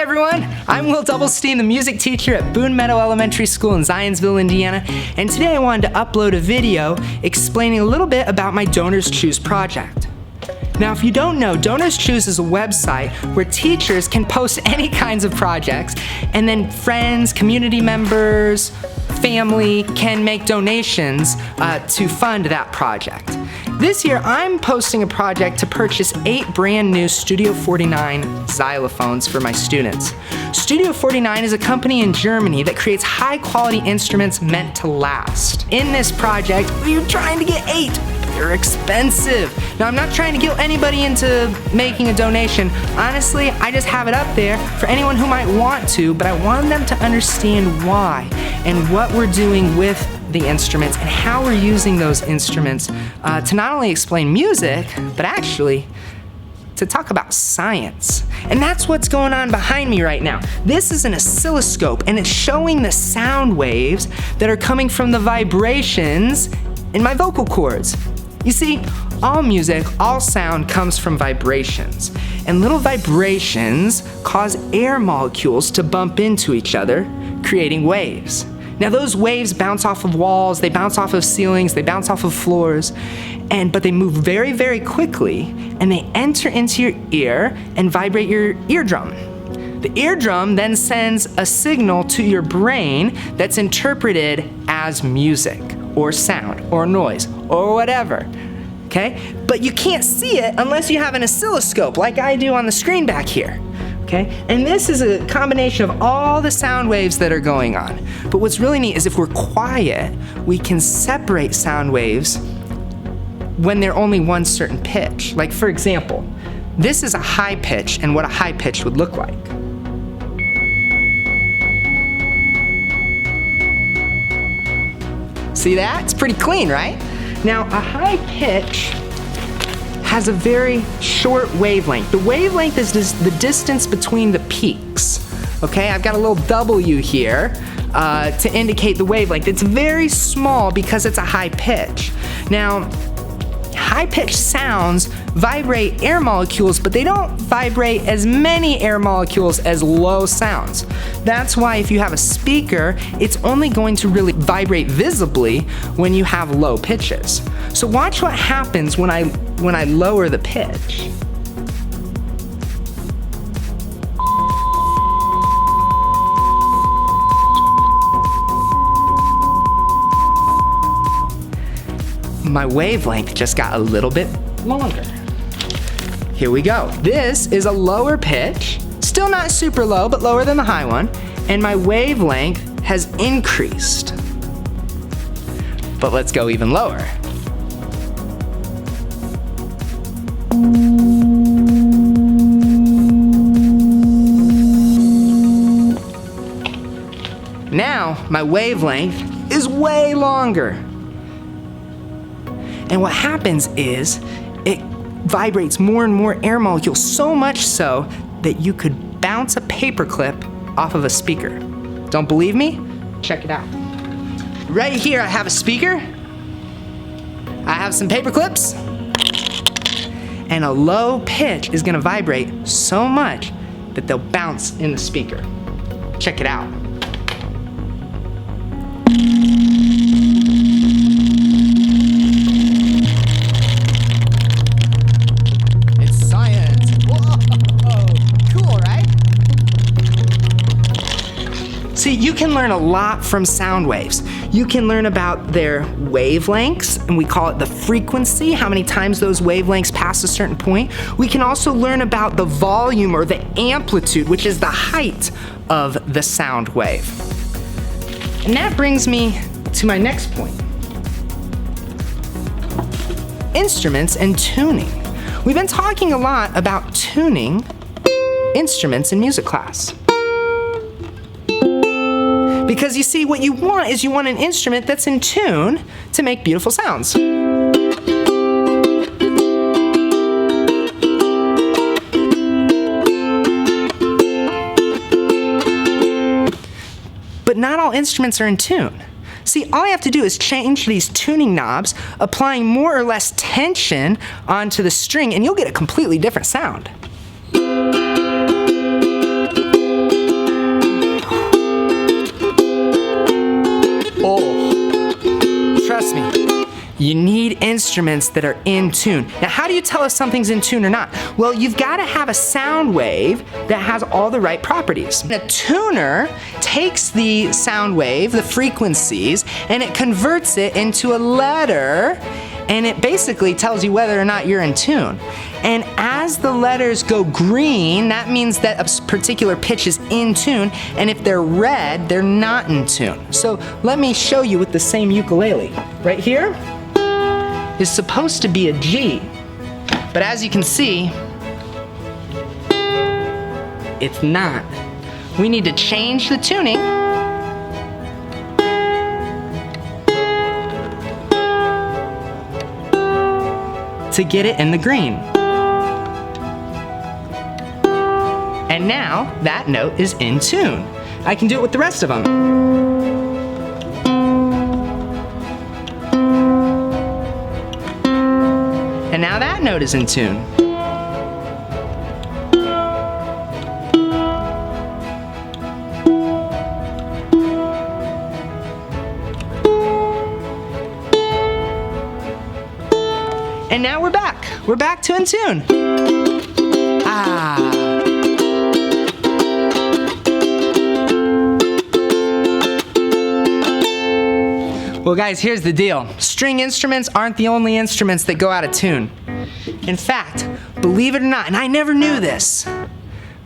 everyone, I'm Will Doublestein, the music teacher at Boone Meadow Elementary School in Zionsville, Indiana, and today I wanted to upload a video explaining a little bit about my Donors Choose project. Now, if you don't know, Donors Choose is a website where teachers can post any kinds of projects, and then friends, community members, family can make donations to fund that project. This year, I'm posting a project to purchase 8 brand new Studio 49 xylophones for my students. Studio 49 is a company in Germany that creates high-quality instruments meant to last. In this project, we're trying to get 8. They're expensive. Now, I'm not trying to guilt anybody into making a donation. Honestly, I just have it up there for anyone who might want to, but I want them to understand why and what we're doing with the instruments and how we're using those instruments to not only explain music, but actually to talk about science. And that's what's going on behind me right now. This is an oscilloscope, and it's showing the sound waves that are coming from the vibrations in my vocal cords. You see, all music, all sound comes from vibrations, and little vibrations cause air molecules to bump into each other, creating waves. Now, those waves bounce off of walls, they bounce off of ceilings, they bounce off of floors, but they move very, very quickly, and they enter into your ear and vibrate your eardrum. The eardrum then sends a signal to your brain that's interpreted as music, or sound, or noise, or whatever, okay? But you can't see it unless you have an oscilloscope, like I do on the screen back here. Okay? And this is a combination of all the sound waves that are going on. But what's really neat is if we're quiet, we can separate sound waves when they're only one certain pitch. Like, for example, this is a high pitch and what a high pitch would look like. See that? It's pretty clean, right? Now, a high pitch has a very short wavelength. The wavelength is the distance between the peaks. Okay, I've got a little W here to indicate the wavelength. It's very small because it's a high pitch. Now, high-pitched sounds vibrate air molecules, but they don't vibrate as many air molecules as low sounds. That's why if you have a speaker, it's only going to really vibrate visibly when you have low pitches. So watch what happens when I lower the pitch. My wavelength just got a little bit longer. Here we go. This is a lower pitch, still not super low, but lower than the high one, and my wavelength has increased. But let's go even lower. Now, my wavelength is way longer. And what happens is it vibrates more and more air molecules, so much so that you could bounce a paperclip off of a speaker. Don't believe me? Check it out. Right here I have a speaker. I have some paper clips. And a low pitch is gonna vibrate so much that they'll bounce in the speaker. Check it out. See, you can learn a lot from sound waves. You can learn about their wavelengths, and we call it the frequency, how many times those wavelengths pass a certain point. We can also learn about the volume or the amplitude, which is the height of the sound wave. And that brings me to my next point. Instruments and tuning. We've been talking a lot about tuning instruments in music class. Because you see, what you want is you want an instrument that's in tune to make beautiful sounds. But not all instruments are in tune. See, all I have to do is change these tuning knobs, applying more or less tension onto the string, and you'll get a completely different sound. instruments that are in tune. Now, how do you tell if something's in tune or not? Well, you've got to have a sound wave that has all the right properties. A tuner takes the sound wave, the frequencies, and it converts it into a letter, and it basically tells you whether or not you're in tune. And as the letters go green, that means that a particular pitch is in tune, and if they're red, they're not in tune. So let me show you with the same ukulele. Right here is supposed to be a G, but as you can see, it's not. We need to change the tuning to get it in the green. And now that note is in tune. I can do it with the rest of them. And now that note is in tune. And now we're back. We're back to in tune. Ah. Well, guys, here's the deal. String instruments aren't the only instruments that go out of tune. In fact, believe it or not, and I never knew this,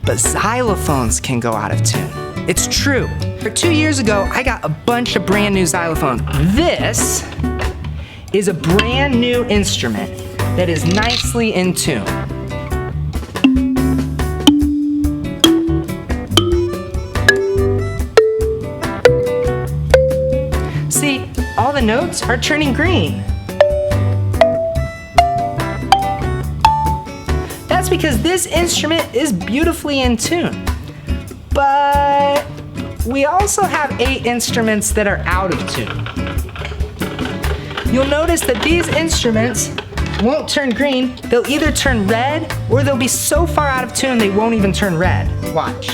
but xylophones can go out of tune. It's true. 2 years ago, I got a bunch of brand new xylophones. This is a brand new instrument that is nicely in tune. See, all the notes are turning green. That's because this instrument is beautifully in tune. But we also have 8 instruments that are out of tune. You'll notice that these instruments won't turn green. They'll either turn red or they'll be so far out of tune they won't even turn red. Watch.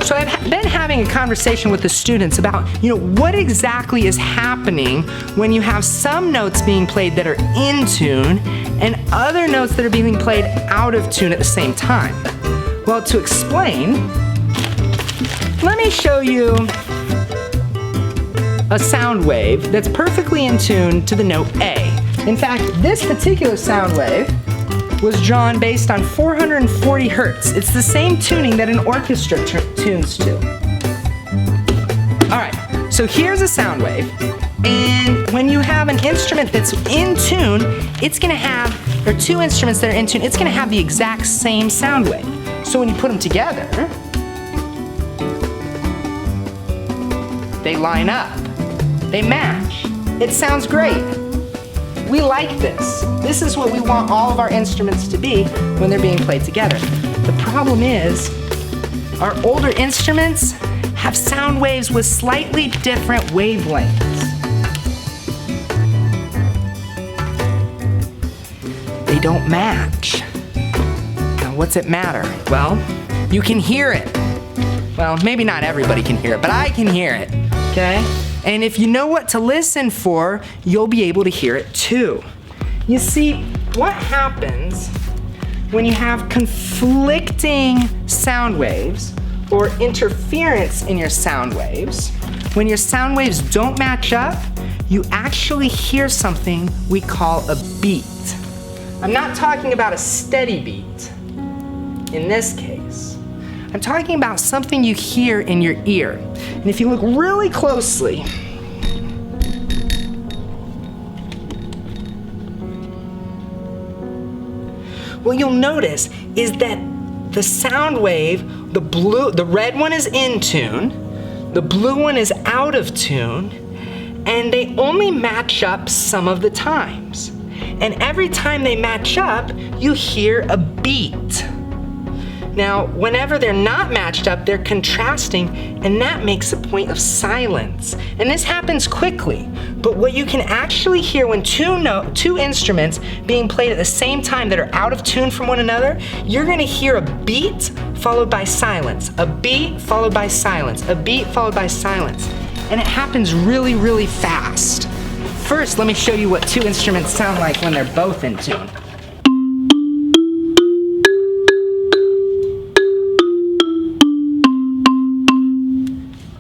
So I've been having a conversation with the students about, what exactly is happening when you have some notes being played that are in tune and other notes that are being played out of tune at the same time. Well, to explain, let me show you a sound wave that's perfectly in tune to the note A. In fact, this particular sound wave was drawn based on 440 hertz. It's the same tuning that an orchestra tunes to. All right, so here's a sound wave. And when you have an instrument that's in tune, it's gonna have, or 2 instruments that are in tune, it's gonna have the exact same sound wave. So when you put them together, they line up, they match. It sounds great. We like this. This is what we want all of our instruments to be when they're being played together. The problem is, our older instruments have sound waves with slightly different wavelengths. They don't match. Now, what's it matter? Well, you can hear it. Well, maybe not everybody can hear it, but I can hear it, okay? And if you know what to listen for, you'll be able to hear it too. You see, what happens when you have conflicting sound waves or interference in your sound waves, when your sound waves don't match up, you actually hear something we call a beat. I'm not talking about a steady beat in this case. I'm talking about something you hear in your ear. And if you look really closely, what you'll notice is that the sound wave, the red one is in tune, the blue one is out of tune, and they only match up some of the times. And every time they match up, you hear a beat. Now, whenever they're not matched up, they're contrasting, and that makes a point of silence. And this happens quickly, but what you can actually hear when two instruments being played at the same time that are out of tune from one another, you're gonna hear a beat followed by silence, a beat followed by silence, a beat followed by silence. And it happens really, really fast. First, let me show you what two instruments sound like when they're both in tune.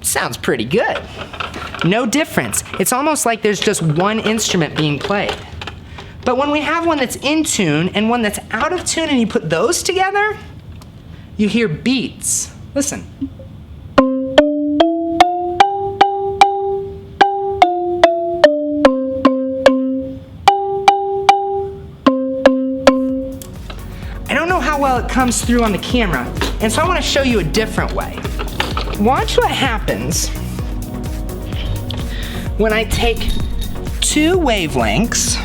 Sounds pretty good. No difference. It's almost like there's just one instrument being played. But when we have one that's in tune and one that's out of tune and you put those together, you hear beats. Listen. I don't know how well it comes through on the camera, and so I want to show you a different way. Watch what happens when I take two wavelengths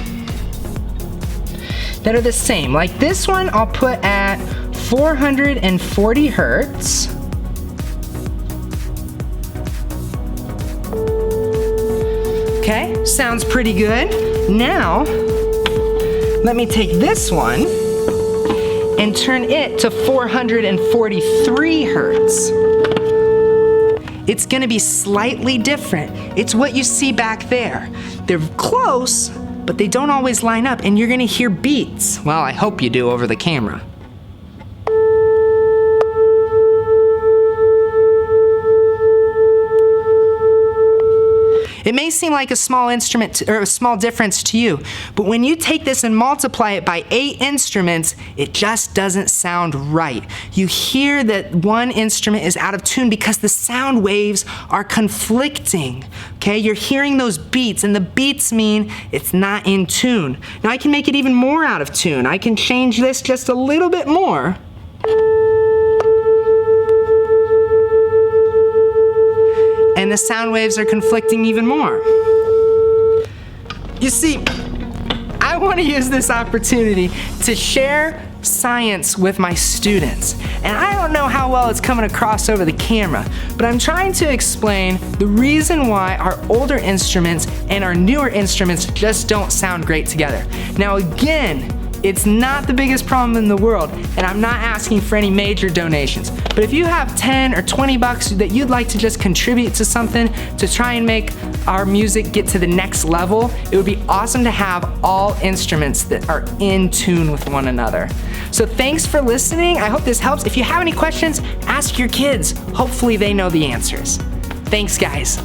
that are the same. Like this one, I'll put at 440 hertz. Okay, sounds pretty good. Now, let me take this one and turn it to 443 hertz. It's gonna be slightly different. It's what you see back there. They're close, but they don't always line up, and you're gonna hear beats. Well, I hope you do over the camera. It may seem like a small instrument or a small difference to you, but when you take this and multiply it by 8 instruments, it just doesn't sound right. You hear that one instrument is out of tune because the sound waves are conflicting. Okay, you're hearing those beats, and the beats mean it's not in tune. Now I can make it even more out of tune. I can change this just a little bit more. And the sound waves are conflicting even more. You see, I want to use this opportunity to share science with my students. And I don't know how well it's coming across over the camera, but I'm trying to explain the reason why our older instruments and our newer instruments just don't sound great together. Now again, it's not the biggest problem in the world, and I'm not asking for any major donations. But if you have 10 or 20 bucks that you'd like to just contribute to something to try and make our music get to the next level, it would be awesome to have all instruments that are in tune with one another. So thanks for listening. I hope this helps. If you have any questions, ask your kids. Hopefully they know the answers. Thanks, guys.